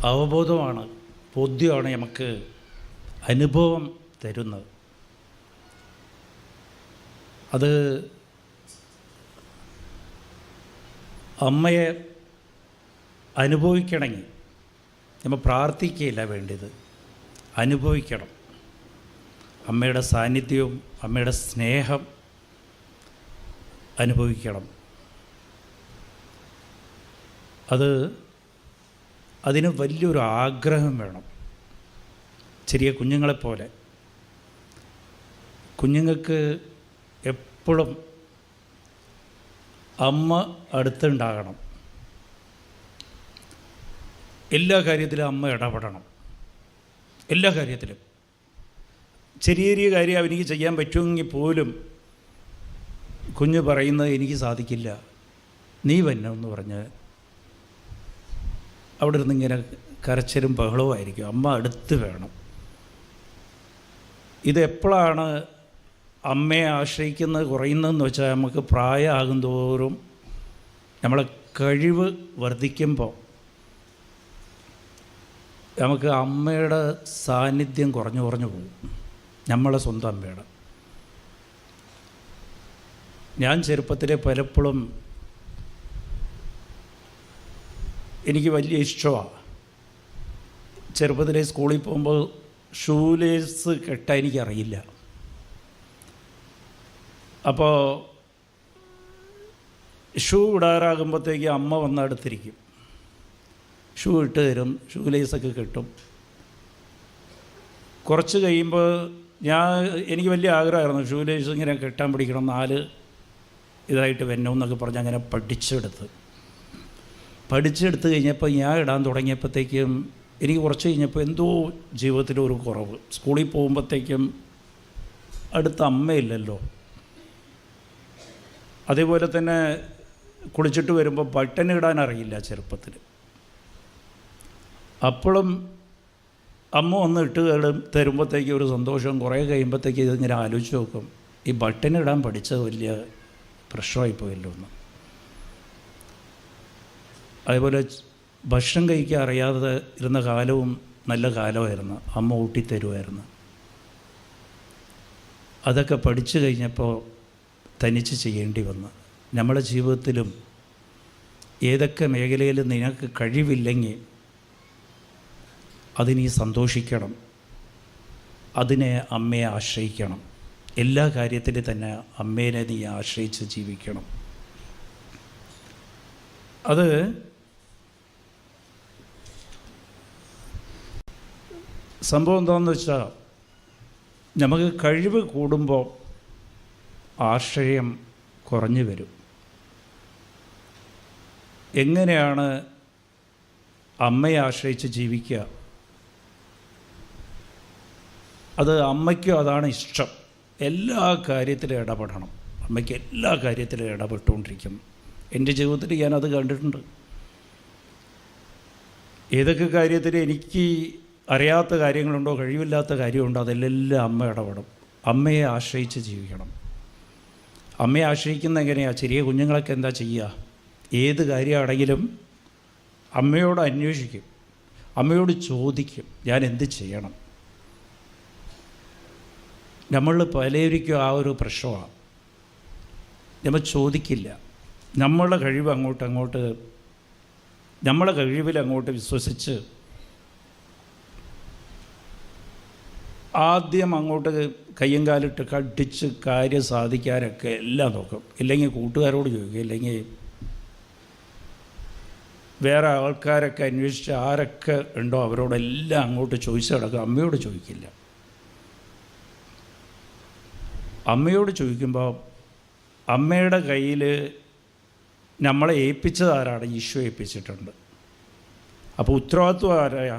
അവബോധമാണ്, ബോധ്യമാണ് നമുക്ക് അനുഭവം തരുന്നത്. അത് അമ്മയെ അനുഭവിക്കണമെങ്കിൽ നമ്മൾ പ്രാർത്ഥിക്കുകയില്ല വേണ്ടത്, അനുഭവിക്കണം. അമ്മയുടെ സാന്നിധ്യവും അമ്മയുടെ സ്നേഹം അനുഭവിക്കണം. അതിന് വലിയൊരു ആഗ്രഹം വേണം. ചെറിയ കുഞ്ഞുങ്ങളെപ്പോലെ കുഞ്ഞുങ്ങൾക്ക് എപ്പോഴും അമ്മ അടുത്തുണ്ടാകണം. എല്ലാ കാര്യത്തിലും അമ്മ ഇടപെടണം. എല്ലാ കാര്യത്തിലും ചെറിയ ചെറിയ കാര്യം എനിക്ക് ചെയ്യാൻ പറ്റുമെങ്കിൽ പോലും കുഞ്ഞ് പറയുന്നത് എനിക്ക് സാധിക്കില്ല, നീ വന്നെന്ന് പറഞ്ഞ് അവിടെ ഇരുന്ന് ഇങ്ങനെ കരച്ചിലും ബഹളവും ആയിരിക്കും. അമ്മ അടുത്ത് വേണം. ഇതെപ്പോഴാണ് അമ്മയെ ആശ്രയിക്കുന്നത് കുറയുന്നതെന്ന് വെച്ചാൽ, നമുക്ക് പ്രായമാകും തോറും നമ്മളെ കഴിവ് വർദ്ധിക്കുമ്പോൾ നമുക്ക് അമ്മയുടെ സാന്നിധ്യം കുറഞ്ഞു പോകും. നമ്മളെ സ്വന്തം അമ്മയുടെ. ഞാൻ ചെറുപ്പത്തിലെ പലപ്പോഴും എനിക്ക് വലിയ ഇഷ്ടമാണ്. ചെറുപ്പത്തിലെ സ്കൂളിൽ പോകുമ്പോൾ ഷൂലേസ് കെട്ടാൻ എനിക്കറിയില്ല. അപ്പോൾ ഷൂ ഇടാറാകുമ്പോഴത്തേക്ക് അമ്മ വന്ന് അടുത്തിരിക്കും, ഷൂ ഇട്ട് തരും, ഷൂലേസൊക്കെ കെട്ടും. കുറച്ച് കഴിയുമ്പോൾ എനിക്ക് വലിയ ആഗ്രഹമായിരുന്നു ഷൂലേസ് ഇങ്ങനെ കെട്ടാൻ പിടിക്കണം, 4 ഇതായിട്ട് വരണമെന്നൊക്കെ പറഞ്ഞ് അങ്ങനെ പഠിച്ചെടുത്ത് കഴിഞ്ഞപ്പോൾ ഞാൻ ഇടാൻ തുടങ്ങിയപ്പോഴത്തേക്കും എനിക്ക് കുറച്ച് കഴിഞ്ഞപ്പോൾ എന്തോ ജീവിതത്തിലൊരു കുറവ്. സ്കൂളിൽ പോകുമ്പോഴത്തേക്കും അടുത്ത അമ്മയില്ലല്ലോ. അതേപോലെ തന്നെ കുളിച്ചിട്ട് വരുമ്പോൾ ബട്ടൺ ഇടാൻ അറിയില്ല ചെറുപ്പത്തിൽ. അപ്പോഴും അമ്മ ഒന്ന് ഇട്ട് തരുമ്പോഴത്തേക്ക് ഒരു സന്തോഷം. കുറേ കഴിയുമ്പോഴത്തേക്ക് ഇതിങ്ങനെ ആലോചിച്ച് നോക്കും, ഈ ബട്ടൺ ഇടാൻ പഠിച്ചത് വലിയ പ്രശ്നമായിപ്പോയല്ലോ എന്ന്. അതേപോലെ ഭക്ഷണം കഴിക്കാൻ അറിയാതെ ഇരുന്ന കാലവും നല്ല കാലമായിരുന്നു, അമ്മ ഊട്ടിത്തരുമായിരുന്നു. അതൊക്കെ പഠിച്ചു കഴിഞ്ഞപ്പോൾ തനിച്ച് ചെയ്യേണ്ടി വന്നു. നമ്മുടെ ജീവിതത്തിലും ഏതൊക്കെ മേഖലയിൽ നിനക്ക് കഴിവില്ലെങ്കിൽ അതിനീ സന്തോഷിക്കണം, അതിനെ അമ്മയെ ആശ്രയിക്കണം. എല്ലാ കാര്യത്തിലും തന്നെ അമ്മേനെ നീ ആശ്രയിച്ച് ജീവിക്കണം. അത് സംഭവം എന്താണെന്ന് വെച്ചാൽ, നമുക്ക് കഴിവ് കൂടുമ്പോൾ ആശ്രയം കുറഞ്ഞു വരും. എങ്ങനെയാണ് അമ്മയെ ആശ്രയിച്ച് ജീവിക്കുക? അത് അമ്മയ്ക്കും അതാണ് ഇഷ്ടം. എല്ലാ കാര്യത്തിലും ഇടപെടണം. അമ്മയ്ക്ക് എല്ലാ കാര്യത്തിലും ഇടപെട്ടുകൊണ്ടിരിക്കുന്നു. എൻ്റെ ജീവിതത്തിൽ ഞാനത് കണ്ടിട്ടുണ്ട്. ഏതൊക്കെ കാര്യത്തിൽ എനിക്ക് അറിയാത്ത കാര്യങ്ങളുണ്ടോ, കഴിവില്ലാത്ത കാര്യമുണ്ടോ, അതിലെല്ലാം അമ്മ ഇടപെടും. അമ്മയെ ആശ്രയിച്ച് ജീവിക്കണം. അമ്മയെ ആശ്രയിക്കുന്ന എങ്ങനെയാണ്? ചെറിയ കുഞ്ഞുങ്ങളൊക്കെ എന്താ ചെയ്യുക? ഏത് കാര്യമാണെങ്കിലും അമ്മയോട് അന്വേഷിക്കും, അമ്മയോട് ചോദിക്കും, ഞാൻ എന്ത് ചെയ്യണം. നമ്മൾ പലർക്കും ആ ഒരു പ്രശ്നമാണ്. നമ്മൾ ചോദിക്കില്ല. നമ്മളെ കഴിവ് നമ്മളെ കഴിവിൽ അങ്ങോട്ട് വിശ്വസിച്ച് ആദ്യം അങ്ങോട്ട് കയ്യും കാലിട്ട് കടിച്ച് കാര്യം സാധിക്കാനൊക്കെ എല്ലാം നോക്കും. ഇല്ലെങ്കിൽ കൂട്ടുകാരോട് ചോദിക്കും, ഇല്ലെങ്കിൽ വേറെ ആൾക്കാരൊക്കെ അന്വേഷിച്ച് ആരൊക്കെ ഉണ്ടോ അവരോടെല്ലാം അങ്ങോട്ട് ചോദിച്ച് കിടക്കും. അമ്മയോട് ചോദിക്കില്ല. അമ്മയോട് ചോദിക്കുമ്പോൾ അമ്മയുടെ കയ്യിൽ നമ്മളെ ഏൽപ്പിച്ചത് ആരാണ്? ഈശോ ഏൽപ്പിച്ചിട്ടുണ്ട്. അപ്പോൾ ഉത്തരവാദിത്വം ആരാ?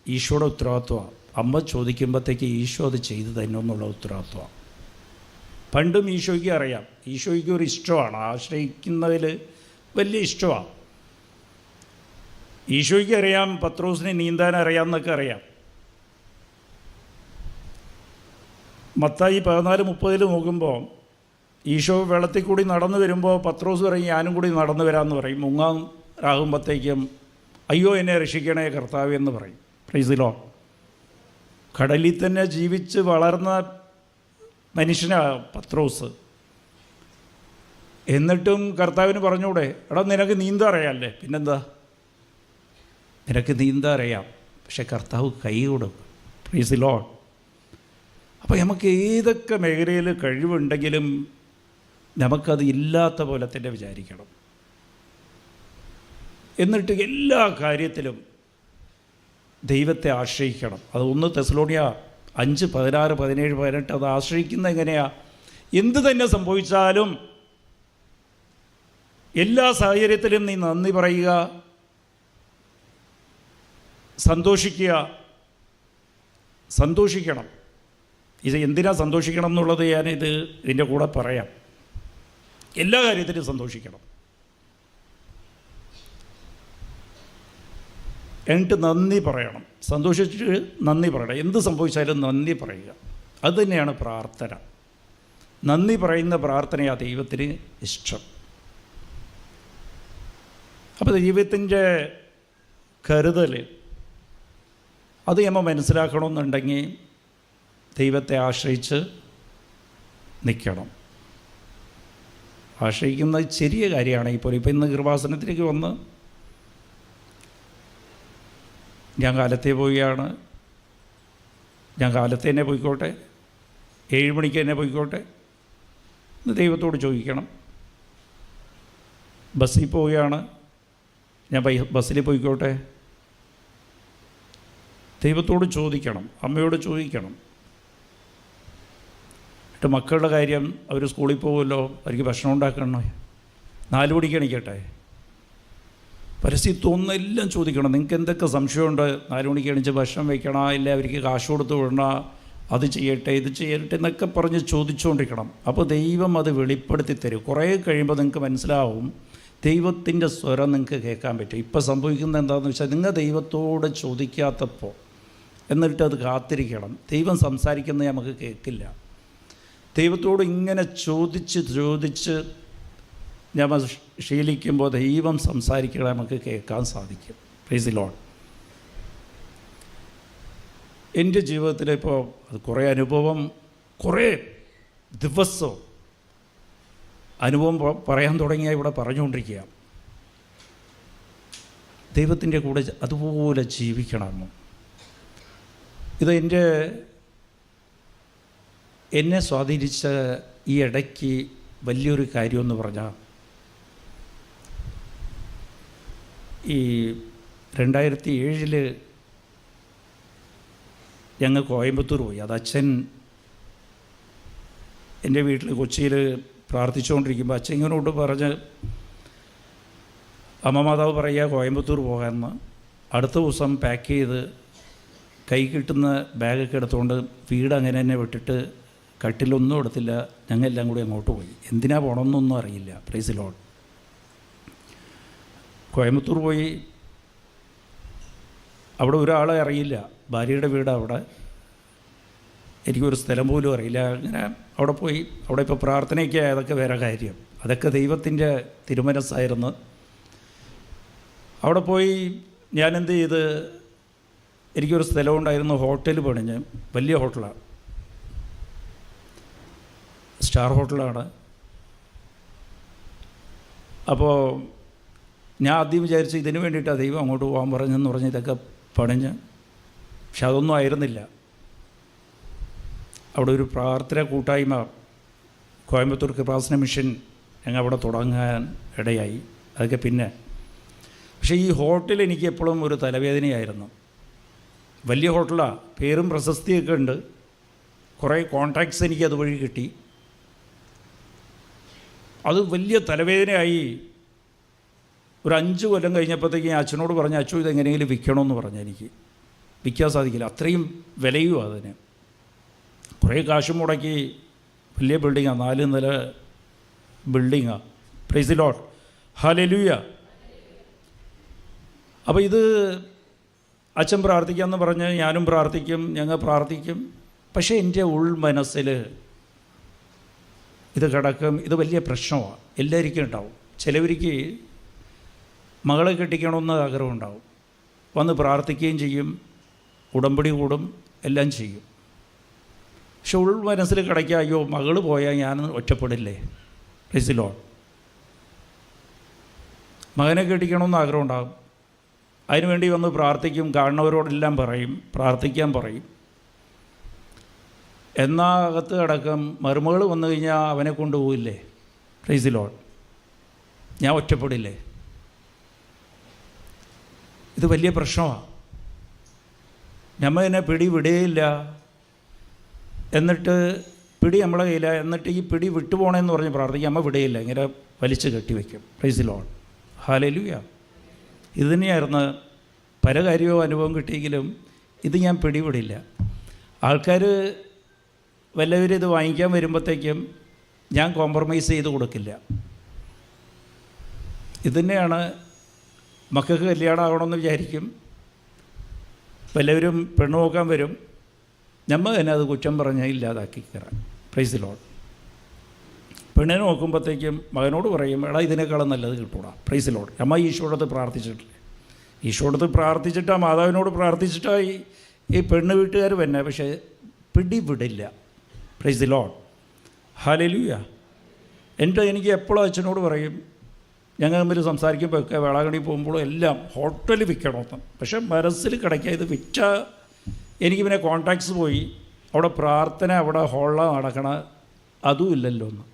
ഈശോയുടെ ഉത്തരവാദിത്വമാണ്. അമ്മ ചോദിക്കുമ്പോഴത്തേക്ക് ഈശോ അത് ചെയ്തു തന്നെ എന്നുള്ള ഉത്തരവാദിത്വമാണ്. പണ്ടും ഈശോയ്ക്ക് അറിയാം, ഈശോയ്ക്ക് ഒരു ഇഷ്ടമാണ്, ആശ്രയിക്കുന്നതിൽ വലിയ ഇഷ്ടമാണ്. ഈശോയ്ക്ക് അറിയാം പത്രോസിനെ നീന്താൻ അറിയാമെന്നൊക്കെ അറിയാം. മത്തായി 14:30 നോക്കുമ്പോൾ ഈശോ വെള്ളത്തിൽ കൂടി നടന്നു വരുമ്പോൾ പത്രോസ് പറയും, ഞാനും കൂടി നടന്നു വരാമെന്ന് പറയും. മുങ്ങാൻ ആകുമ്പോഴത്തേക്കും അയ്യോ എന്നെ രക്ഷിക്കണേ കർത്താവേ എന്ന് പറയും. Price the Lord. കടലിൽ തന്നെ ജീവിച്ച് വളർന്ന മനുഷ്യനാണ് പത്രോസ്. എന്നിട്ടും കർത്താവിന് പറഞ്ഞൂടെ, എടാ നിനക്ക് നീന്താൻ അറിയാമല്ലേ, പിന്നെന്താ, നിനക്ക് നീന്താൻ അറിയാം. പക്ഷെ കർത്താവ് കൈ കൊടുക്കും. Price the Lord. അപ്പോൾ നമുക്ക് ഏതൊക്കെ മേഖലയിൽ കഴിവുണ്ടെങ്കിലും നമുക്കത് ഇല്ലാത്ത പോലെ തന്നെ വിചാരിക്കണം. എന്നിട്ട് എല്ലാ കാര്യത്തിലും ദൈവത്തെ ആശ്രയിക്കണം. അത് 1 തെസ്സലോനിയ 5, 16, 17, 18 അത് ആശ്രയിക്കുന്നത് എങ്ങനെയാണ്? എന്ത് തന്നെ സംഭവിച്ചാലും എല്ലാ സാഹചര്യത്തിലും നീ നന്ദി പറയുക, സന്തോഷിക്കണം. ഇത് എന്തിനാ സന്തോഷിക്കണം എന്നുള്ളത് ഇതിൻ്റെ കൂടെ പറയാം. എല്ലാ കാര്യത്തിലും സന്തോഷിക്കണം. എന്നിട്ട് നന്ദി പറയണം. സന്തോഷിച്ചിട്ട് നന്ദി പറയണം. എന്ത് സംഭവിച്ചാലും നന്ദി പറയുക. അത് തന്നെയാണ് പ്രാർത്ഥന. നന്ദി പറയുന്ന പ്രാർത്ഥനയാണ് ദൈവത്തിന് ഇഷ്ടം. അപ്പോൾ ദൈവത്തിൻ്റെ കരുതൽ അത് നമ്മൾ മനസ്സിലാക്കണമെന്നുണ്ടെങ്കിൽ ദൈവത്തെ ആശ്രയിച്ച് നിൽക്കണം. ആശ്രയിക്കുന്നത് ചെറിയ കാര്യമാണ്. ഇപ്പോൾ ഇന്ന് കൃപാസനത്തിലേക്ക് വന്ന് ഞാൻ കാലത്തെ പോവുകയാണ്, ഞാൻ കാലത്തെ തന്നെ പോയിക്കോട്ടെ, 7 മണിക്ക് തന്നെ പോയിക്കോട്ടെ എന്ന് ദൈവത്തോട് ചോദിക്കണം. ബസ്സിൽ പോവുകയാണ്, ഞാൻ ബസ്സിൽ പോയിക്കോട്ടെ, ദൈവത്തോട് ചോദിക്കണം, അമ്മയോട് ചോദിക്കണം. എന്നിട്ട് മക്കളുടെ കാര്യം, അവർ സ്കൂളിൽ പോകുമല്ലോ, അവർക്ക് ഭക്ഷണം ഉണ്ടാക്കണോ, 4 മണിക്ക് എണീക്കട്ടെ, പരസ്യത്വം എല്ലാം ചോദിക്കണം. നിങ്ങൾക്ക് എന്തൊക്കെ സംശയമുണ്ട്? 4 മണിക്ക് എണീച്ച് ഭക്ഷണം വയ്ക്കണോ, ഇല്ല അവർക്ക് കാശ് കൊടുത്ത് വിടണോ, അത് ചെയ്യട്ടെ ഇത് ചെയ്യട്ടെ എന്നൊക്കെ പറഞ്ഞ് ചോദിച്ചുകൊണ്ടിരിക്കണം. അപ്പോൾ ദൈവം അത് വെളിപ്പെടുത്തി തരും. കുറേ കഴിയുമ്പോൾ നിങ്ങൾക്ക് മനസ്സിലാവും, ദൈവത്തിൻ്റെ സ്വരം നിങ്ങൾക്ക് കേൾക്കാൻ പറ്റും. ഇപ്പോൾ സംഭവിക്കുന്നത് എന്താണെന്ന് വെച്ചാൽ, നിങ്ങൾ ദൈവത്തോട് ചോദിക്കാത്തപ്പോൾ എന്നിട്ട് അത് കാത്തിരിക്കണം. ദൈവം സംസാരിക്കുന്നത് നമുക്ക് കേൾക്കില്ല. ദൈവത്തോട് ഇങ്ങനെ ചോദിച്ച് നമ്മൾ ശീലിക്കുമ്പോൾ ദൈവം സംസാരിക്കുക നമുക്ക് കേൾക്കാൻ സാധിക്കും. Price the Lord. എൻ്റെ ജീവിതത്തിൽ ഇപ്പോൾ അത് കുറേ അനുഭവം, കുറേ ദിവസം അനുഭവം പറയാൻ തുടങ്ങിയാൽ ഇവിടെ പറഞ്ഞുകൊണ്ടിരിക്കുക. ദൈവത്തിൻ്റെ കൂടെ അതുപോലെ ജീവിക്കണം. ഇത് എന്നെ സ്വാധീനിച്ച ഈ ഇടയ്ക്ക് വലിയൊരു കാര്യമെന്ന് പറഞ്ഞാൽ, ഈ 2007 ഞങ്ങൾ കോയമ്പത്തൂർ പോയി. അത് അച്ഛൻ എൻ്റെ വീട്ടിൽ കൊച്ചിയിൽ പ്രാർത്ഥിച്ചുകൊണ്ടിരിക്കുമ്പോൾ അച്ഛൻ ഇങ്ങനോട്ട് പറഞ്ഞ്, അമ്മ മാതാവ് പറയുക കോയമ്പത്തൂർ പോകാമെന്ന്. അടുത്ത ദിവസം പാക്ക് ചെയ്ത് കൈ കിട്ടുന്ന ബാഗൊക്കെ എടുത്തുകൊണ്ട് വീട് അങ്ങനെ തന്നെ വിട്ടിട്ട് കട്ടിലൊന്നും എടുത്തില്ല, ഞങ്ങളെല്ലാം കൂടി അങ്ങോട്ട് പോയി. എന്തിനാ പോകണമെന്നൊന്നും അറിയില്ല. Price the Lord. കോയമ്പത്തൂർ പോയി. അവിടെ ഒരാളെ അറിയില്ല, ഭാര്യയുടെ വീട് അവിടെ, എനിക്കൊരു സ്ഥലം പോലും അറിയില്ല. അങ്ങനെ അവിടെ പോയി. അവിടെ ഇപ്പോൾ പ്രാർത്ഥനയ്ക്ക് അതൊക്കെ വേറെ കാര്യം, അതൊക്കെ ദൈവത്തിൻ്റെ തിരുമനസ്സായിരുന്നു. അവിടെ പോയി ഞാൻ എന്ത് ചെയ്ത്, എനിക്കൊരു സ്ഥലമുണ്ടായിരുന്നു, ഹോട്ടൽ പണിഞ്ഞ്, വലിയ ഹോട്ടലാണ്, സ്റ്റാർ ഹോട്ടലാണ്. അപ്പോൾ ഞാൻ ആദ്യം വിചാരിച്ചു ഇതിന് വേണ്ടിയിട്ടാണ് ദൈവം അങ്ങോട്ട് പോകാൻ പറഞ്ഞെന്ന് പറഞ്ഞ് ഇതൊക്കെ പണിഞ്ഞ്. പക്ഷെ അതൊന്നും ആയിരുന്നില്ല. അവിടെ ഒരു പ്രാർത്ഥന കൂട്ടായ്മ, കോയമ്പത്തൂർ കൃപാസന മിഷൻ, ഞങ്ങൾ അവിടെ തുടങ്ങാൻ ഇടയായി. അതൊക്കെ പിന്നെ. പക്ഷേ ഈ ഹോട്ടൽ എനിക്ക് എപ്പോഴും ഒരു തലവേദനയായിരുന്നു. വലിയ ഹോട്ടലാണ്, പേരും പ്രശസ്തിയൊക്കെ ഉണ്ട്, കുറേ കോൺടാക്ട്സ് എനിക്ക് അതുവഴി കിട്ടി. അത് വലിയ തലവേദനയായി. ഒരു 5 കൊല്ലം കഴിഞ്ഞപ്പോഴത്തേക്ക് ഞാൻ അച്ഛനോട് പറഞ്ഞു, അച്ഛൻ ഇതെങ്ങനെയെങ്കിലും വിൽക്കണമെന്ന് പറഞ്ഞു. എനിക്ക് വിൽക്കാൻ സാധിക്കില്ല, അത്രയും വിലയും അതിന്. കുറേ കാശ് മുടക്കി, വലിയ ബിൽഡിങ്ങാണ്, 4 നില ബിൽഡിങ്ങാണ്. Praise the Lord. ഹല്ലേലൂയ. അപ്പോൾ ഇത് അച്ഛൻ പ്രാർത്ഥിക്കാമെന്ന് പറഞ്ഞ് ഞാനും പ്രാർത്ഥിക്കും, ഞങ്ങൾ പ്രാർത്ഥിക്കും. പക്ഷേ എൻ്റെ ഉൾമനസ്സിൽ ഇത് കിടക്കും. ഇത് വലിയ പ്രശ്നമാണ്, എല്ലാവർക്കും ഉണ്ടാവും. ചിലവർക്ക് മകളെ കെട്ടിക്കണമെന്ന് ആഗ്രഹം ഉണ്ടാവും, വന്ന് പ്രാർത്ഥിക്കുകയും ചെയ്യും, ഉടമ്പടി കൂടും, എല്ലാം ചെയ്യും. പക്ഷെ മനസ്സിൽ കിടക്കുക, അയ്യോ മകൾ പോയാൽ ഞാൻ ഒറ്റപ്പെടില്ലേ? Price the Lord. മകനെ കെട്ടിക്കണമെന്ന് ആഗ്രഹം ഉണ്ടാകും. അതിനുവേണ്ടി വന്ന് പ്രാർത്ഥിക്കും, കാണുന്നവരോടെല്ലാം പറയും, പ്രാർത്ഥിക്കാൻ പറയും. എന്നാൽ അകത്ത് കിടക്കും മരുമകൾ വന്നു കഴിഞ്ഞാൽ അവനെ കൊണ്ടുപോയില്ലേ? Price the Lord. ഞാൻ ഒറ്റപ്പെടില്ലേ? ഇത് വലിയ പ്രശ്നമാണ്. നമ്മൾ ഇതിനെ പിടി വിടുകയില്ല, എന്നിട്ട് പിടി നമ്മളെ കയ്യില്ല, എന്നിട്ട് ഈ പിടി വിട്ടുപോകണമെന്ന് പറഞ്ഞ് പ്രാർത്ഥിക്കുക, അമ്മ വിടുകയില്ല, ഇങ്ങനെ വലിച്ച് കെട്ടിവെക്കും. Praise the Lord. ഹല്ലേലൂയ. ഇത് തന്നെയായിരുന്നു പല കാര്യവും അനുഭവം കിട്ടിയെങ്കിലും ഇത് ഞാൻ പിടിവിടില്ല. ആൾക്കാർ വല്ലവരും ഇത് വാങ്ങിക്കാൻ വരുമ്പോഴത്തേക്കും ഞാൻ കോംപ്രമൈസ് ചെയ്ത് കൊടുക്കില്ല. ഇത് തന്നെയാണ് മക്കൾക്ക് കല്യാണം ആകണമെന്ന് വിചാരിക്കും, വല്ലവരും പെണ്ണ് നോക്കാൻ വരും, നമ്മൾ തന്നെ അത് കുറ്റം പറഞ്ഞാൽ ഇല്ലാതാക്കി കയറാം. Price the Lord. പെണ്ണിനെ നോക്കുമ്പോഴത്തേക്കും മകനോട് പറയും, എടാ ഇതിനേക്കാളും നല്ലത് കിട്ടൂടാ. Price the Lord. അമ്മ ഈശോടത്ത് പ്രാർത്ഥിച്ചിട്ടില്ലേ? ഈശോടത്ത് പ്രാർത്ഥിച്ചിട്ടാ, മാതാവിനോട് പ്രാർത്ഥിച്ചിട്ടാ ഈ പെണ്ണ് വീട്ടുകാർ തന്നെ, പക്ഷേ പിടിവിടില്ല. Praise the Lord. ഹല്ലേലൂയ. എനിക്ക് എപ്പോഴും അച്ഛനോട് പറയും, ഞങ്ങൾ തമ്മിൽ സംസാരിക്കുമ്പോൾ ഒക്കെ വേളാങ്കണ്ണി പോകുമ്പോഴും എല്ലാം ഹോട്ടലിൽ വിൽക്കണമെന്ന്. പക്ഷേ മനസ്സിൽ കിടക്കുക, ഇത് വിറ്റാൽ എനിക്ക് പിന്നെ കോൺടാക്ട്സ് പോയി, അവിടെ പ്രാർത്ഥന അവിടെ ഹോളിൽ നടക്കണ അതും ഇല്ലല്ലോ എന്ന്.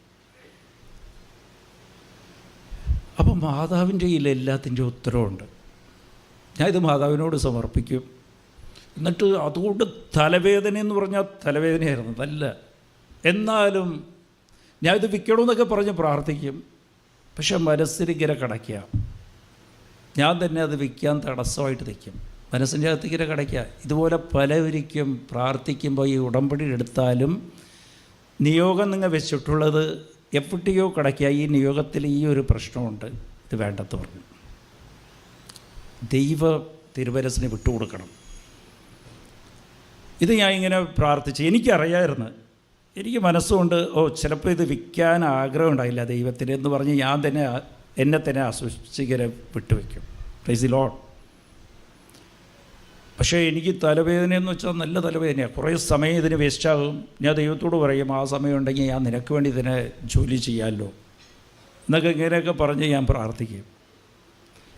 അപ്പം മാതാവിൻ്റെ കയ്യിൽ എല്ലാത്തിൻ്റെ ഉത്തരവുണ്ട്. ഞാനിത് മാതാവിനോട് സമർപ്പിക്കും. എന്നിട്ട് അതുകൊണ്ട് തലവേദന എന്ന് പറഞ്ഞാൽ തലവേദനയായിരുന്നു, നല്ല. എന്നാലും ഞാനിത് വിൽക്കണമെന്നൊക്കെ പറഞ്ഞ് പ്രാർത്ഥിക്കും. പക്ഷെ മനസ്സിലിങ്ങനെ കിടക്കുക, ഞാൻ തന്നെ അത് വിൽക്കാൻ തടസ്സമായിട്ട് നിൽക്കും. മനസ്സിൻ്റെ അകത്തേക്കിങ്ങനെ കിടക്കുക. ഇതുപോലെ പലവരിക്കും പ്രാർത്ഥിക്കുമ്പോൾ ഈ ഉടമ്പടി എടുത്താലും നിയോഗം നിങ്ങൾ വെച്ചിട്ടുള്ളത് എപ്പോഴോ കിടക്കുക. ഈ നിയോഗത്തിൽ ഈ ഒരു പ്രശ്നമുണ്ട്, ഇത് വേണ്ടെന്ന് പറഞ്ഞു. ദൈവ തിരുവരസിന് വിട്ടുകൊടുക്കണം. ഇത് ഞാൻ ഇങ്ങനെ പ്രാർത്ഥിച്ച് എനിക്കറിയാമായിരുന്നു, എനിക്ക് മനസ്സുകൊണ്ട് ചിലപ്പോൾ ഇത് വിൽക്കാൻ ആഗ്രഹം ഉണ്ടായില്ല ദൈവത്തിന് എന്ന് പറഞ്ഞ് ഞാൻ തന്നെ എന്നെ തന്നെ ആശ്വസിച്ചിങ്ങനെ വിട്ടുവെക്കും. Praise the Lord. പക്ഷേ എനിക്ക് തലവേദനയെന്ന് വെച്ചാൽ നല്ല തലവേദനയാണ്. കുറേ സമയം ഇതിന് വേസ്റ്റാകും. ഞാൻ ദൈവത്തോട് പറയും, ആ സമയം ഉണ്ടെങ്കിൽ ഞാൻ നിനക്ക് വേണ്ടി ഇതിനെ ജോലി ചെയ്യാമല്ലോ എന്നൊക്കെ ഇങ്ങനെയൊക്കെ പറഞ്ഞ് ഞാൻ പ്രാർത്ഥിക്കും.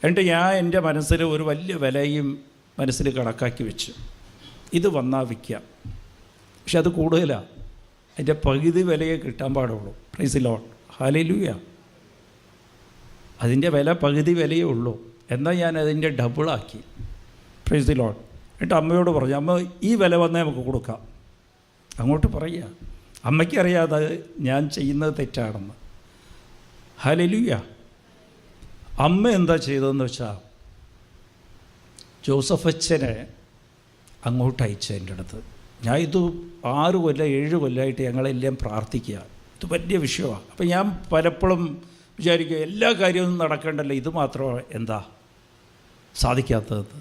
എന്നിട്ട് ഞാൻ എൻ്റെ മനസ്സിൽ ഒരു വലിയ വിലയും മനസ്സിൽ കണക്കാക്കി വെച്ചു, ഇത് വന്നാൽ വിൽക്കാം. പക്ഷെ അത് കൂടുതലാണ്, അതിൻ്റെ പകുതി വിലയെ കിട്ടാൻ പാടുള്ളൂ. Price the Lord. ഹല്ലേലൂയ. അതിൻ്റെ വില പകുതി വിലയേ ഉള്ളൂ. എന്നാൽ ഞാൻ അതിൻ്റെ ഡബിളാക്കി. Price the Lord. എന്നിട്ട് അമ്മയോട് പറഞ്ഞു, അമ്മ ഈ വില വന്നേ നമുക്ക് കൊടുക്കാം. അങ്ങോട്ട് പറയുക. അമ്മയ്ക്കറിയാതെ ഞാൻ ചെയ്യുന്നത് തെറ്റാണെന്ന്. ഹല്ലേലൂയ. അമ്മ എന്താ ചെയ്തതെന്ന് വെച്ചാൽ ജോസഫ് അച്ഛനെ അങ്ങോട്ട് അയച്ചു എൻ്റെ അടുത്ത്. ഞാൻ ഇത് 6 കൊല്ലം 7 കൊല്ലമായിട്ട് ഞങ്ങളെല്ലാം പ്രാർത്ഥിക്കുക, ഇത് വലിയ വിഷയമാണ്. അപ്പം ഞാൻ പലപ്പോഴും വിചാരിക്കുക, എല്ലാ കാര്യവും നടക്കേണ്ടല്ലോ, ഇത് മാത്രം എന്താ സാധിക്കാത്തത്?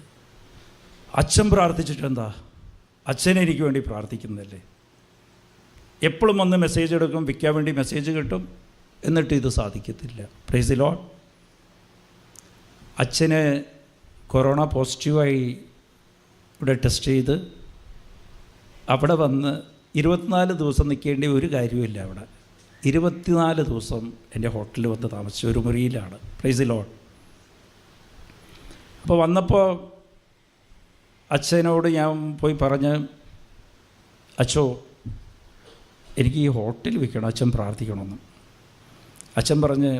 അച്ഛൻ പ്രാർത്ഥിച്ചിട്ടെന്താ? അച്ഛൻ എനിക്ക് വേണ്ടി പ്രാർത്ഥിക്കുന്നതല്ലേ. എപ്പോഴും വന്ന് മെസ്സേജ് എടുക്കും, വിൽക്കാൻ വേണ്ടി മെസ്സേജ് കിട്ടും, എന്നിട്ട് ഇത് സാധിക്കത്തില്ല. Price the Lord. അച്ഛന് കൊറോണ പോസിറ്റീവായി ഇവിടെ ടെസ്റ്റ് ചെയ്ത് അവിടെ വന്ന് 24 ദിവസം നിൽക്കേണ്ട ഒരു കാര്യമില്ല. അവിടെ 24 ദിവസം എൻ്റെ ഹോട്ടലിൽ വന്ന് താമസിച്ച ഒരു മുറിയിലാണ്. Price the Lord. അപ്പോൾ വന്നപ്പോൾ അച്ഛനോട് ഞാൻ പോയി പറഞ്ഞ്, അച്ഛോ എനിക്ക് ഈ ഹോട്ടൽ വിൽക്കണം, അച്ഛൻ പ്രാർത്ഥിക്കണമെന്ന്. അച്ഛൻ പറഞ്ഞ്,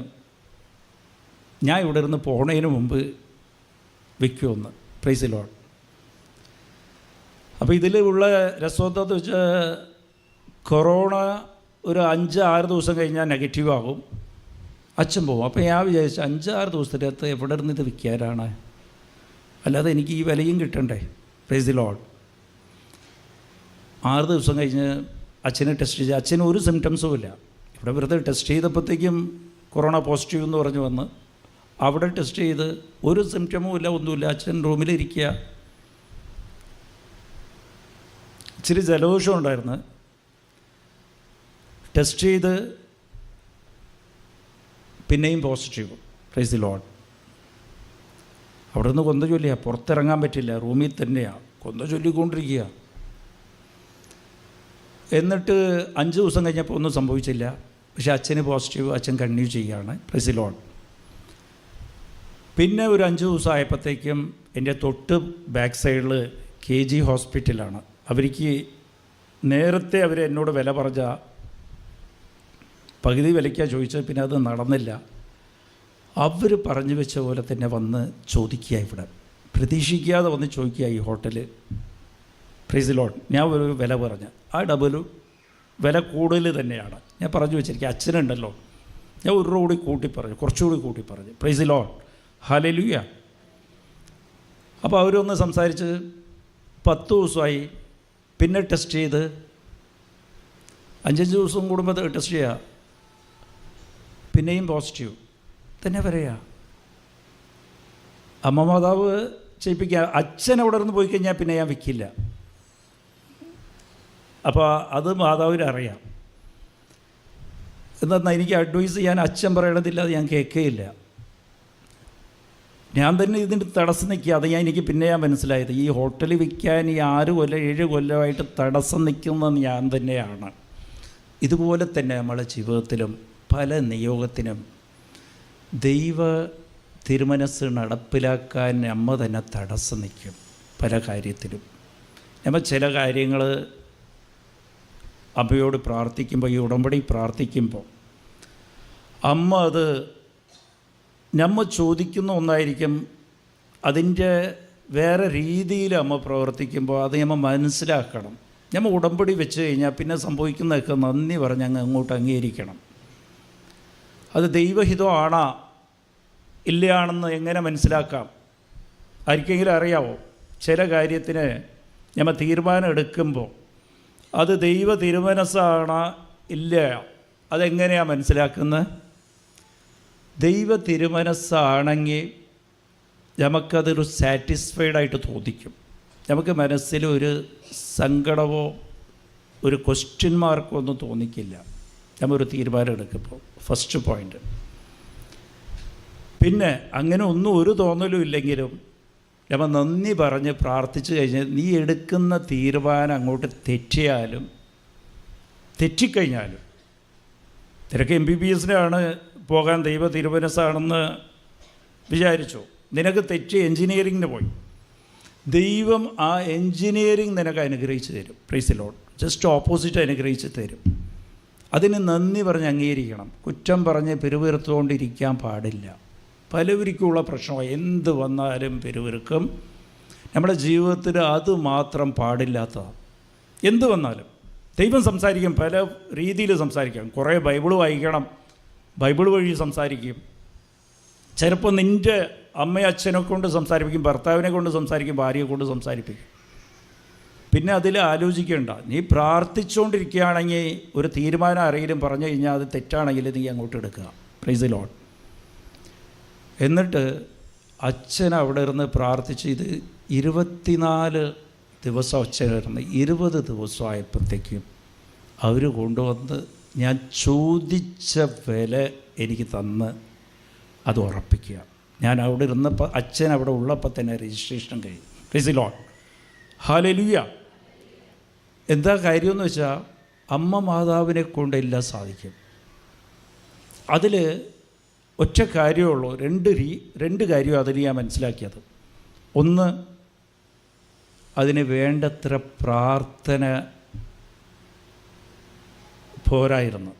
ഞാൻ ഇവിടെ ഇരുന്ന് പോണതിന് മുമ്പ് വിൽക്കുമെന്ന്. Price the Lord. അപ്പോൾ ഇതിലുള്ള രസമെന്താണെന്ന് വെച്ചാൽ, കൊറോണ ഒരു 5-6 ദിവസം കഴിഞ്ഞാൽ നെഗറ്റീവ് ആകും, അച്ഛൻ പോകും. അപ്പോൾ ഞാൻ വിചാരിച്ചു 5-6 ദിവസത്തിനകത്ത് എവിടെ നിന്ന് ഇത് വിൽക്കാനാണ്, അല്ലാതെ എനിക്ക് ഈ വിലയും കിട്ടണ്ടേ. Price the Lord. 6 ദിവസം കഴിഞ്ഞ് അച്ഛനെ ടെസ്റ്റ് ചെയ്ത് അച്ഛന് ഒരു സിംറ്റംസും ഇല്ല. ഇവിടെ വെറുതെ ടെസ്റ്റ് ചെയ്തപ്പോഴത്തേക്കും കൊറോണ പോസിറ്റീവ് എന്ന് പറഞ്ഞ് വന്ന് അവിടെ ടെസ്റ്റ് ചെയ്ത് ഒരു സിംറ്റമും ഇല്ല, ഒന്നുമില്ല. അച്ഛൻ റൂമിലിരിക്കുക. ഇച്ചിരി ജലദോഷം ഉണ്ടായിരുന്നു. ടെസ്റ്റ് ചെയ്ത് പിന്നെയും പോസിറ്റീവ്. Price the Lord. അവിടെ നിന്ന് കൊന്ത ചൊല്ലിയാ, പുറത്തിറങ്ങാൻ പറ്റില്ല, റൂമിൽ തന്നെയാണ് കൊന്ത ചൊല്ലിക്കൊണ്ടിരിക്കുക. എന്നിട്ട് 5 ദിവസം കഴിഞ്ഞപ്പോൾ ഒന്നും സംഭവിച്ചില്ല. പക്ഷേ അച്ഛന് പോസിറ്റീവ്, അച്ഛൻ കണ്ടിന്യൂ ചെയ്യുകയാണ്. Price the Lord. പിന്നെ ഒരു 5 ദിവസം ആയപ്പോഴത്തേക്കും എൻ്റെ തൊട്ട് ബാക്ക് സൈഡിൽ KG ഹോസ്പിറ്റലാണ്. അവർക്ക് നേരത്തെ അവർ എന്നോട് വില പറഞ്ഞ പകുതി വിലയ്ക്കാണ് ചോദിച്ചത്. പിന്നെ അത് നടന്നില്ല. അവർ പറഞ്ഞു വെച്ച പോലെ തന്നെ വന്ന് ചോദിക്കുക, ഇവിടെ പ്രതീക്ഷിക്കാതെ വന്ന് ചോദിക്കുക ഈ ഹോട്ടല്. Price the Lord. ഞാൻ ഒരു വില പറഞ്ഞ് ആ ഡബിൾ വില കൂടുതൽ തന്നെയാണ് ഞാൻ പറഞ്ഞു വെച്ചിരിക്കുക. അച്ഛനുണ്ടല്ലോ, ഞാൻ ഒരു കൂടി കൂട്ടി പറഞ്ഞു, കുറച്ചുകൂടി കൂട്ടി പറഞ്ഞു. Price the Lord. ഹല്ലേലൂയ. അപ്പോൾ അവരൊന്ന് സംസാരിച്ച് 10 ദിവസമായി. പിന്നെ ടെസ്റ്റ് ചെയ്ത് 5 ദിവസം കൂടുമ്പോൾ ടെസ്റ്റ് ചെയ്യുക, പിന്നെയും പോസിറ്റീവ് തന്നെ പറയുക. അമ്മ മാതാവ് ചെയ്യിപ്പിക്കുക. അച്ഛൻ അവിടെ നിന്ന് പോയി കഴിഞ്ഞാൽ പിന്നെ ഞാൻ വിൽക്കില്ല. അപ്പോൾ അത് മാതാവിന് അറിയാം. എന്നാൽ എനിക്ക് അഡ്വൈസ് ചെയ്യാൻ അച്ഛൻ പറയണതില്ലാതെ ഞാൻ കേൾക്കുകയില്ല. ഞാൻ തന്നെ ഇതിൻ്റെ തടസ്സം നിൽക്കുക. അത് എനിക്ക് പിന്നെ മനസ്സിലായത്, ഈ ഹോട്ടലിൽ വിൽക്കാൻ ഈ 6 കൊല്ലം 7 കൊല്ലമായിട്ട് തടസ്സം നിൽക്കുന്നത് ഞാൻ തന്നെയാണ്. ഇതുപോലെ തന്നെ നമ്മളെ ജീവിതത്തിലും പല നിയോഗത്തിനും ദൈവ തിരുമനസ് നടപ്പിലാക്കാൻ നമ്മ തന്നെ തടസ്സം നിൽക്കും. പല കാര്യത്തിലും നമ്മൾ ചില കാര്യങ്ങൾ അമ്മയോട് പ്രാർത്ഥിക്കുമ്പോൾ, ഈ ഉടമ്പടി പ്രാർത്ഥിക്കുമ്പോൾ അമ്മ അത് നമ്മൾ ചോദിക്കുന്ന ഒന്നായിരിക്കും, അതിൻ്റെ വേറെ രീതിയിൽ അമ്മ പ്രവർത്തിക്കുമ്പോൾ അത് നമ്മൾ മനസ്സിലാക്കണം. നമ്മൾ ഉടമ്പടി വെച്ച് കഴിഞ്ഞാൽ പിന്നെ സംഭവിക്കുന്നതൊക്കെ നന്ദി പറഞ്ഞ് അങ്ങോട്ട് അംഗീകരിക്കണം. അത് ദൈവഹിതമാണോ ഇല്ലയാണെന്ന് എങ്ങനെ മനസ്സിലാക്കാം? ആർക്കെങ്കിലും അറിയാവോ? ചില കാര്യത്തിന് നമ്മൾ തീരുമാനം എടുക്കുമ്പോൾ അത് ദൈവ തിരുമനസ്സാണോ ഇല്ല, അതെങ്ങനെയാണ് മനസ്സിലാക്കുന്നത്? ദൈവ തിരുമനസ്സാണെങ്കിൽ നമുക്കതൊരു സാറ്റിസ്ഫൈഡായിട്ട് തോന്നിക്കും. നമുക്ക് മനസ്സിലൊരു സങ്കടമോ ഒരു ക്വസ്റ്റ്യൻ മാർക്കോ ഒന്നും തോന്നിക്കില്ല നമ്മൊരു തീരുമാനം എടുക്കുമ്പോൾ. First point. പിന്നെ അങ്ങനെ ഒന്നും ഒരു തോന്നലും ഇല്ലെങ്കിലും നമ്മൾ നന്ദി പറഞ്ഞ് പ്രാർത്ഥിച്ചു കഴിഞ്ഞാൽ നീ എടുക്കുന്ന തീരുമാനം അങ്ങോട്ട് തെറ്റിക്കഴിഞ്ഞാലും നിനക്ക് MBBS-നാണ് പോകാൻ ദൈവ തിരുമനസ്സാണെന്ന് വിചാരിച്ചു, നിനക്ക് തെറ്റി എൻജിനീയറിങ്ങിന് പോയി, ദൈവം ആ എൻജിനീയറിങ് നിനക്ക് അനുഗ്രഹിച്ച് തരും. Price the Lord. Just opposite അനുഗ്രഹിച്ച് തരും. അതിന് നന്ദി പറഞ്ഞ് അംഗീകരിക്കണം. കുറ്റം പറഞ്ഞ് പെരുവിറുത്തുകൊണ്ടിരിക്കാൻ പാടില്ല. പലവർക്കുള്ള പ്രശ്നമാണ്, എന്ത് വന്നാലും പെരുവിറുക്കും. നമ്മുടെ ജീവിതത്തിൽ അത് മാത്രം പാടില്ലാത്തതാണ്. എന്ത് വന്നാലും ദൈവം സംസാരിക്കും, പല രീതിയിൽ സംസാരിക്കാം. കുറേ ബൈബിൾ വായിക്കണം, ബൈബിൾ വഴി സംസാരിക്കും. ചിലപ്പോൾ നിൻ്റെ അമ്മയും അച്ഛനെ കൊണ്ട് സംസാരിപ്പിക്കും, ഭർത്താവിനെ കൊണ്ട് സംസാരിക്കും, ഭാര്യയെ കൊണ്ട് സംസാരിപ്പിക്കും. പിന്നെ അതിൽ ആലോചിക്കേണ്ട. നീ പ്രാർത്ഥിച്ചുകൊണ്ടിരിക്കുകയാണെങ്കിൽ ഒരു തീരുമാനം ആരെങ്കിലും പറഞ്ഞു കഴിഞ്ഞാൽ അത് തെറ്റാണെങ്കിൽ നീ അങ്ങോട്ട് എടുക്കുക. Price the Lord. എന്നിട്ട് അച്ഛൻ അവിടെ ഇരുന്ന് പ്രാർത്ഥിച്ച് ഇത് 24 ദിവസം അച്ഛനിരുന്ന് 20 ദിവസമായപ്പോഴത്തേക്കും അവർ കൊണ്ടുവന്ന് ഞാൻ ചോദിച്ച വില എനിക്ക് തന്ന് അത് ഉറപ്പിക്കുക. ഞാൻ അവിടെ ഇരുന്നപ്പോൾ അച്ഛൻ അവിടെ ഉള്ളപ്പോൾ തന്നെ രജിസ്ട്രേഷൻ കഴിയും. Price the Lord. ഹല്ലേലൂയ. എന്താ കാര്യമെന്ന് വെച്ചാൽ അമ്മ മാതാവിനെ കൊണ്ട് എല്ലാം സാധിക്കും. അതിൽ ഒറ്റ കാര്യമേ ഉള്ളൂ. രണ്ട് കാര്യം അതിൽ ഞാൻ മനസ്സിലാക്കിയത്. ഒന്ന്, അതിന് വേണ്ടത്ര പ്രാർത്ഥന പോരായിരുന്നു.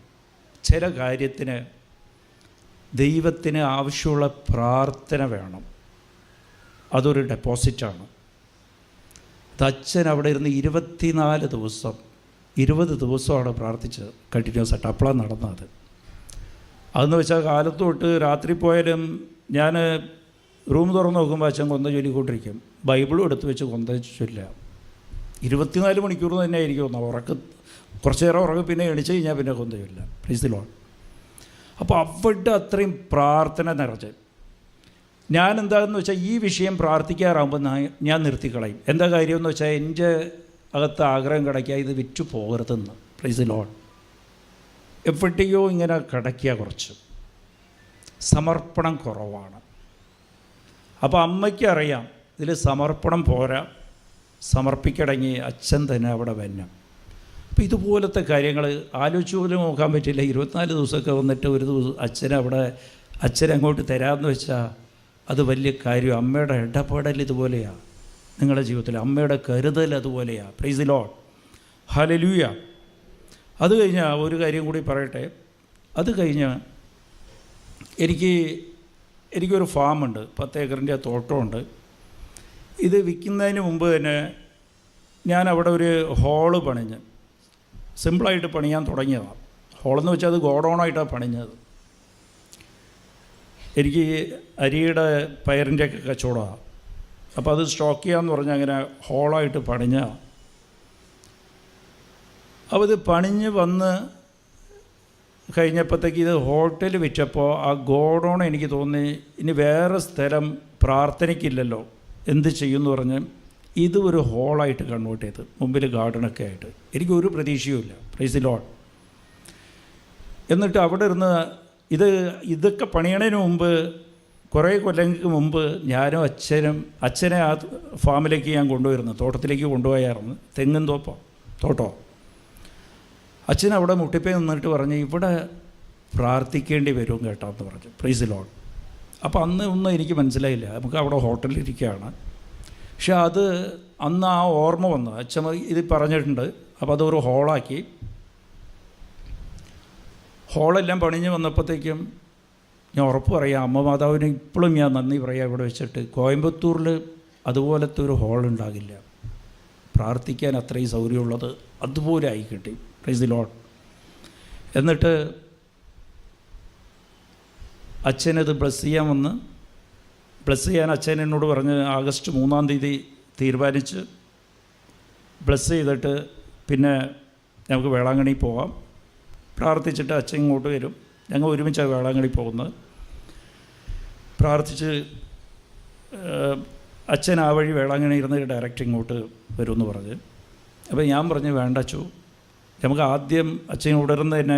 ചില കാര്യത്തിന് ദൈവത്തിന് ആവശ്യമുള്ള പ്രാർത്ഥന വേണം. അതൊരു ഡെപ്പോസിറ്റാണ്. അച്ഛൻ അവിടെ ഇരുന്ന് 24 ദിവസം 20 ദിവസമാണ് പ്രാർത്ഥിച്ചത് കണ്ടിന്യൂസ് ആയിട്ട്. അപ്പോഴാണ് നടന്നത്. അതെന്ന് വെച്ചാൽ കാലത്ത് തൊട്ട് രാത്രി പോയാലും ഞാൻ റൂം തുറന്ന് നോക്കുമ്പോൾ അച്ഛൻ കൊന്ത ചൊല്ലിക്കൊണ്ടിരിക്കും. ബൈബിളും എടുത്ത് വെച്ച് കൊന്ത ചൊല്ലുക. 24 മണിക്കൂർ തന്നെ ആയിരിക്കും ഒന്ന് കുറച്ച് നേരം ഉറങ്ങും, പിന്നെ എണിച്ച് കഴിഞ്ഞാൽ പിന്നെ കൊന്ത ചൊല്ലുക. Price the Lord. അപ്പോൾ അവിടെ അത്രയും പ്രാർത്ഥന നിറച്ച് ഞാൻ എന്താണെന്ന് വെച്ചാൽ ഈ വിഷയം പ്രാർത്ഥിക്കാറാകുമ്പോൾ ഞാൻ നിർത്തിക്കളയും. എന്താ കാര്യമെന്ന് വെച്ചാൽ എൻ്റെ അകത്ത് ആഗ്രഹം കിടക്കുക ഇത് വിറ്റു പോകരുതെന്ന്. Price the Lord. എവിടെയോ ഇങ്ങനെ കിടക്കുക, കുറച്ച് സമർപ്പണം കുറവാണ്. അപ്പോൾ അമ്മയ്ക്ക് അറിയാം ഇതിൽ സമർപ്പണം പോരാ, സമർപ്പിക്കടങ്ങി അച്ഛൻ തന്നെ അവിടെ വരണം. അപ്പോൾ ഇതുപോലത്തെ കാര്യങ്ങൾ ആലോചിച്ച് പോലും നോക്കാൻ പറ്റില്ല. 24 ദിവസമൊക്കെ വന്നിട്ട് ഒരു ദിവസം അച്ഛനങ്ങോട്ട് തരാമെന്ന് വെച്ചാൽ അത് വലിയ കാര്യം. അമ്മയുടെ ഇടപെടൽ ഇതുപോലെയാണ് നിങ്ങളുടെ ജീവിതത്തിൽ, അമ്മയുടെ കരുതൽ അതുപോലെയാണ്. Price the Lord, hallelujah. അത് കഴിഞ്ഞാൽ ഒരു കാര്യം കൂടി പറയട്ടെ. അത് കഴിഞ്ഞ് എനിക്കൊരു ഫാമുണ്ട്, 10 ഏക്കറിൻ്റെ തോട്ടമുണ്ട്. ഇത് വിൽക്കുന്നതിന് മുമ്പ് തന്നെ ഞാൻ അവിടെ ഒരു ഹോള് പണിഞ്ഞ് സിമ്പിളായിട്ട് പണിയാൻ തുടങ്ങിയതാണ്. ഹോളെന്ന് വെച്ചാൽ അത് ഗോഡൗണായിട്ടാണ് പണിഞ്ഞത്. എനിക്ക് അരിയുടെ പയറിൻ്റെ ഒക്കെ കച്ചവടമാണ്. അപ്പോൾ അത് സ്റ്റോക്ക് ചെയ്യാമെന്ന് പറഞ്ഞാൽ അങ്ങനെ ഹോളായിട്ട് പണിഞ്ഞ. അപ്പോൾ ഇത് പണിഞ്ഞ് വന്ന് കഴിഞ്ഞപ്പോഴത്തേക്ക് ഇത് ഹോട്ടൽ വെച്ചപ്പോൾ ആ ഗോഡൗൺ എനിക്ക് തോന്നി ഇനി വേറെ സ്ഥലം പ്രാർത്ഥനയ്ക്കില്ലല്ലോ, എന്ത് ചെയ്യുമെന്ന് പറഞ്ഞ് ഇത് ഒരു ഹോളായിട്ട് കൺവേർട്ട് ചെയ്ത് മുമ്പിൽ ഗാർഡനൊക്കെ ആയിട്ട്. എനിക്കൊരു പ്രതീക്ഷയുമില്ല. Price the Lord. എന്നിട്ട് അവിടെ ഇരുന്ന് ഇതൊക്കെ പണിയണതിന് മുമ്പ് കുറേ കൊല്ലങ്ങൾക്ക് മുമ്പ് ഞാനും അച്ഛനെ ആ ഫാമിലേക്ക് ഞാൻ കൊണ്ടുവരുന്നു, തോട്ടത്തിലേക്ക് കൊണ്ടുപോയായിരുന്നു. തെങ്ങും തോട്ടോ. അച്ഛൻ അവിടെ മുട്ടിപ്പേ നിന്നിട്ട് പറഞ്ഞ് ഇവിടെ പ്രാർത്ഥിക്കേണ്ടി വരും കേട്ടോ എന്ന് പറഞ്ഞു. Price the Lord. അപ്പോൾ ഒന്നും എനിക്ക് മനസ്സിലായില്ല. നമുക്ക് അവിടെ ഹോട്ടലിലിരിക്കുകയാണ്. പക്ഷെ അന്ന് ആ ഓർമ്മ വന്നു. അച്ഛൻ ഇത് പറഞ്ഞിട്ടുണ്ട്. അപ്പോൾ അതൊരു ഹോളാക്കി. ഹോളെല്ലാം പണിഞ്ഞ് വന്നപ്പോഴത്തേക്കും ഞാൻ ഉറപ്പ് പറയാം, അമ്മ മാതാവിന് ഇപ്പോഴും ഞാൻ നന്ദി പറയാം. ഇവിടെ വെച്ചിട്ട് കോയമ്പത്തൂരിൽ അതുപോലത്തെ ഒരു ഹോളുണ്ടാകില്ല. പ്രാർത്ഥിക്കാൻ അത്രയും സൗകര്യമുള്ളത് അതുപോലെ ആയി കിട്ടി. Price the Lord. എന്നിട്ട് അച്ഛനത് ബ്ലസ് ചെയ്യാൻ അച്ഛൻ എന്നോട് പറഞ്ഞ് ആഗസ്റ്റ് 3-ാം തീയതി തീരുമാനിച്ച് ബ്ലസ് ചെയ്തിട്ട് പിന്നെ നമുക്ക് വേളാങ്കണ്ണി പോകാം. പ്രാർത്ഥിച്ചിട്ട് അച്ഛൻ ഇങ്ങോട്ട് വരും. ഞങ്ങൾ ഒരുമിച്ചാണ് വേളാങ്കണ്ണി പോകുന്നത്. പ്രാർത്ഥിച്ച് അച്ഛൻ ആ വഴി വേളാങ്കണ്ണി ഇരുന്ന് ഡയറക്റ്റ് ഇങ്ങോട്ട് വരുമെന്ന് പറഞ്ഞ്. അപ്പോൾ ഞാൻ പറഞ്ഞു വേണ്ട അച്ചു, നമുക്ക് ആദ്യം അച്ഛൻ ഉടർന്ന് തന്നെ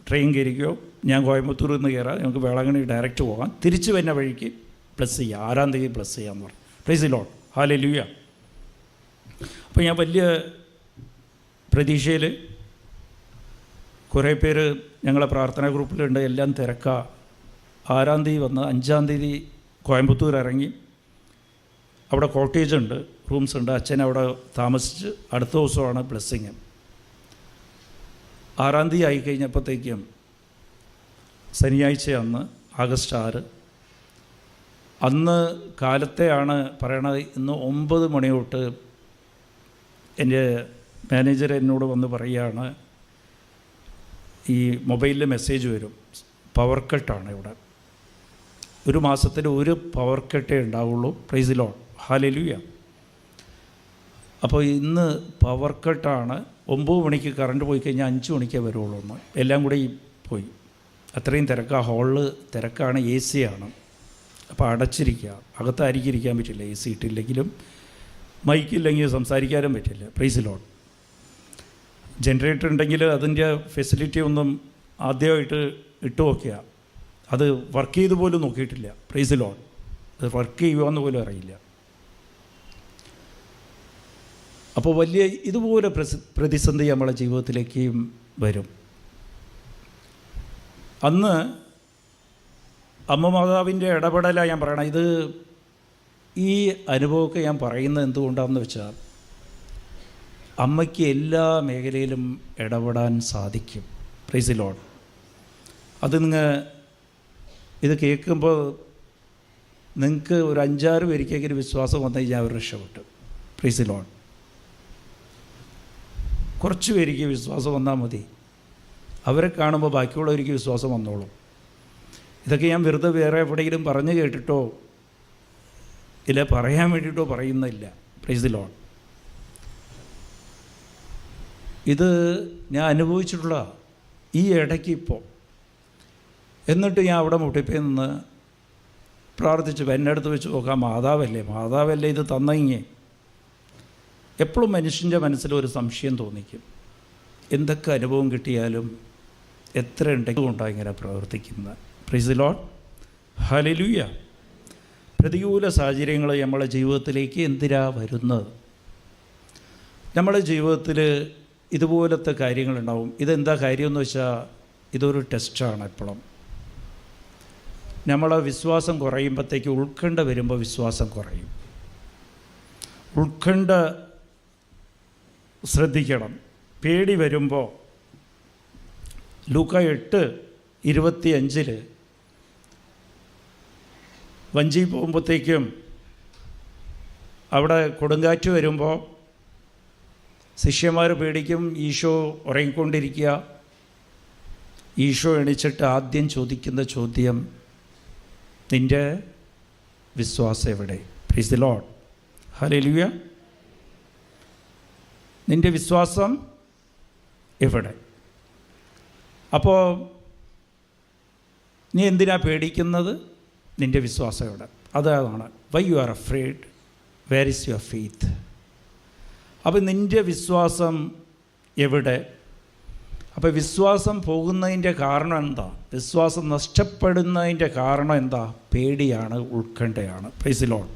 ട്രെയിൻ കയറിക്കോ, ഞാൻ കോയമ്പത്തൂരിൽ നിന്ന് കയറാം, നമുക്ക് വേളാങ്കണ്ണി ഡയറക്റ്റ് പോകാം, തിരിച്ച് വരുന്ന വഴിക്ക് പ്ലസ് ചെയ്യാം, 6-ാം തീയതി പ്ലസ് ചെയ്യാമെന്ന് പറഞ്ഞു. Price the Lord, hallelujah. അപ്പോൾ ഞാൻ വലിയ പ്രതീക്ഷയിൽ കുറേ പേര് ഞങ്ങളെ പ്രാർത്ഥനാ ഗ്രൂപ്പിലുണ്ട്, എല്ലാം തിരക്കാ. 6-ാം തീയതി വന്ന് 5-ാം തീയതി കോയമ്പത്തൂർ ഇറങ്ങി. അവിടെ കോട്ടേജ് ഉണ്ട്, റൂംസ് ഉണ്ട്. അച്ഛൻ അവിടെ താമസിച്ച് അടുത്ത ദിവസമാണ് ബ്ലെസ്സിങ്. 6-ാം തീയതി ആയിക്കഴിഞ്ഞപ്പോഴത്തേക്കും ശനിയാഴ്ച അന്ന് ആഗസ്റ്റ് 6 അന്ന് കാലത്തെയാണ് പറയണത്. ഇന്ന് 9 മണി തൊട്ട് എൻ്റെ മാനേജർ എന്നോട് വന്ന് പറയുകയാണ്, ഈ മൊബൈലിൽ മെസ്സേജ് വരും, പവർ കട്ടാണ് ഇവിടെ, ഒരു മാസത്തിൽ ഒരു പവർ കട്ടേ ഉണ്ടാവുള്ളൂ. Price the Lord, hallelujah. അപ്പോൾ ഇന്ന് പവർ കട്ടാണ്. 9 മണിക്ക് കറണ്ട് പോയി കഴിഞ്ഞാൽ 5 മണിക്കേ വരുള്ളൂ. ഒന്ന് എല്ലാം കൂടെ പോയി. അത്രയും തിരക്കാണ്. ഹോളിൽ തിരക്കാണ്. AC ആണ്. അപ്പോൾ അടച്ചിരിക്കുക, അകത്തായിരിക്കും ഇരിക്കാൻ പറ്റില്ല. AC ഇട്ടില്ലെങ്കിലും മൈക്കില്ലെങ്കിൽ സംസാരിക്കാനും പറ്റില്ല. Price the Lord. ജനറേറ്റർ ഉണ്ടെങ്കിൽ അതിൻ്റെ ഫെസിലിറ്റി ഒന്നും ആദ്യമായിട്ട് ഇട്ട് നോക്കിയ അത് വർക്ക് ചെയ്ത് പോലും നോക്കിയിട്ടില്ല. Price the Lord. അത് വർക്ക് ചെയ്യുവാന്ന് പോലും അറിയില്ല. അപ്പോൾ വലിയ ഇതുപോലെ പ്രതിസന്ധി നമ്മളെ ജീവിതത്തിലേക്കും വരും. അന്ന് അമ്മ മാതാവിൻ്റെ ഇടപെടലാണ് ഞാൻ പറയണം. ഈ അനുഭവമൊക്കെ ഞാൻ പറയുന്നത് എന്തുകൊണ്ടാണെന്ന് വെച്ചാൽ അമ്മയ്ക്ക് എല്ലാ മേഖലയിലും ഇടപെടാൻ സാധിക്കും. Price the Lord. അത് ഇത് കേൾക്കുമ്പോൾ നിങ്ങൾക്ക് ഒരു 5-6 പേരിക്കെങ്കിലും വിശ്വാസം വന്നു കഴിഞ്ഞാൽ അവർ രക്ഷപ്പെട്ടു. Price the Lord. കുറച്ച് പേർക്ക് വിശ്വാസം വന്നാൽ മതി. അവരെ കാണുമ്പോൾ ബാക്കിയുള്ളവർക്ക് വിശ്വാസം വന്നോളും. ഇതൊക്കെ ഞാൻ വെറുതെ വേറെ എവിടെയെങ്കിലും പറഞ്ഞു കേട്ടിട്ടോ ഇല്ല പറയാൻ വേണ്ടിയിട്ടോ പറയുന്നില്ല. Price the Lord. ഇത് ഞാൻ അനുഭവിച്ചിട്ടുള്ള ഈ ഇടയ്ക്ക് ഇപ്പോൾ. എന്നിട്ട് ഞാൻ അവിടെ മുട്ടിപ്പോയി നിന്ന് പ്രാർത്ഥിച്ചു. എൻ്റെ അടുത്ത് വെച്ച് നോക്കാം, മാതാവല്ലേ ഇത് തന്നെങ്കിൽ. എപ്പോഴും മനുഷ്യൻ്റെ മനസ്സിലൊരു സംശയം തോന്നിക്കും. എന്തൊക്കെ അനുഭവം കിട്ടിയാലും എത്ര ഉണ്ടെങ്കിൽ കൊണ്ടാണ് ഇങ്ങനെ പ്രവർത്തിക്കുന്നത്. Price the Lord, hallelujah. പ്രതികൂല സാഹചര്യങ്ങൾ നമ്മളെ ജീവിതത്തിലേക്ക് എന്തിനാ വരുന്നത്? നമ്മുടെ ജീവിതത്തിൽ ഇതുപോലത്തെ കാര്യങ്ങളുണ്ടാവും. ഇതെന്താ കാര്യമെന്ന് വെച്ചാൽ ഇതൊരു ടെസ്റ്റാണ്. എപ്പോഴും നമ്മളെ വിശ്വാസം കുറയുമ്പോഴത്തേക്ക് ഉത്കണ്ഠ വരുമ്പോൾ വിശ്വാസം കുറയും. ഉത്കണ്ഠ ശ്രദ്ധിക്കണം. പേടി വരുമ്പോൾ ലൂക്ക 8:25 വഞ്ചി പോകുമ്പോഴത്തേക്കും അവിടെ കൊടുങ്കാറ്റ് വരുമ്പോൾ ശിഷ്യന്മാർ പേടിക്കും. ഈശോ ഉറങ്ങിക്കൊണ്ടിരിക്കുക. ഈശോ എണീച്ചിട്ട് ആദ്യം ചോദിക്കുന്ന ചോദ്യം, നിൻ്റെ വിശ്വാസം എവിടെ? Price the Lord. ഹല്ലേലൂയ. നിൻ്റെ വിശ്വാസം എവിടെ? അപ്പോൾ നീ എന്തിനാ പേടിക്കുന്നത്? നിൻ്റെ വിശ്വാസം എവിടെ? അതാണ് why you are afraid, where is your faith. അപ്പോൾ നിൻ്റെ വിശ്വാസം എവിടെ? അപ്പോൾ വിശ്വാസം പോകുന്നതിൻ്റെ കാരണം എന്താ? വിശ്വാസം നഷ്ടപ്പെടുന്നതിൻ്റെ കാരണം എന്താ? പേടിയാണ്, ഉത്കണ്ഠയാണ്. Price the Lord.